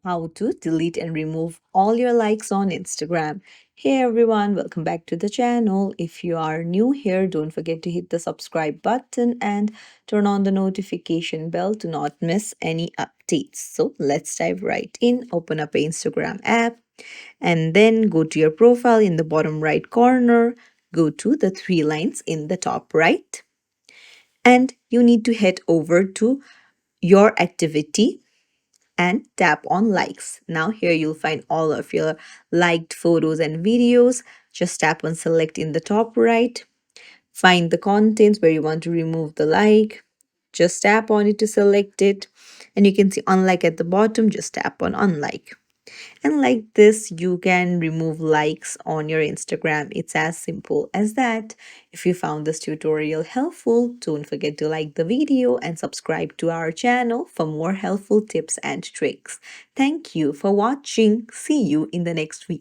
how to delete and remove all your likes on Instagram. Hey everyone, welcome back to the channel. If you are new here, don't forget to hit the subscribe button and turn on the notification bell to not miss any updates. So let's dive right in. Open up a Instagram app and then go to your profile in the bottom right corner. Go to the three lines in the top right, and you need to head over to your activity and tap on likes. Now here you'll find all of your liked photos and videos. Just tap on select in the top right. Find the contents where you want to remove the like. Just tap on it to select it. And you can see unlike at the bottom, just tap on unlike. And like this, you can remove likes on your Instagram. It's as simple as that. If you found this tutorial helpful, don't forget to like the video and subscribe to our channel for more helpful tips and tricks. Thank you for watching. See you in the next video.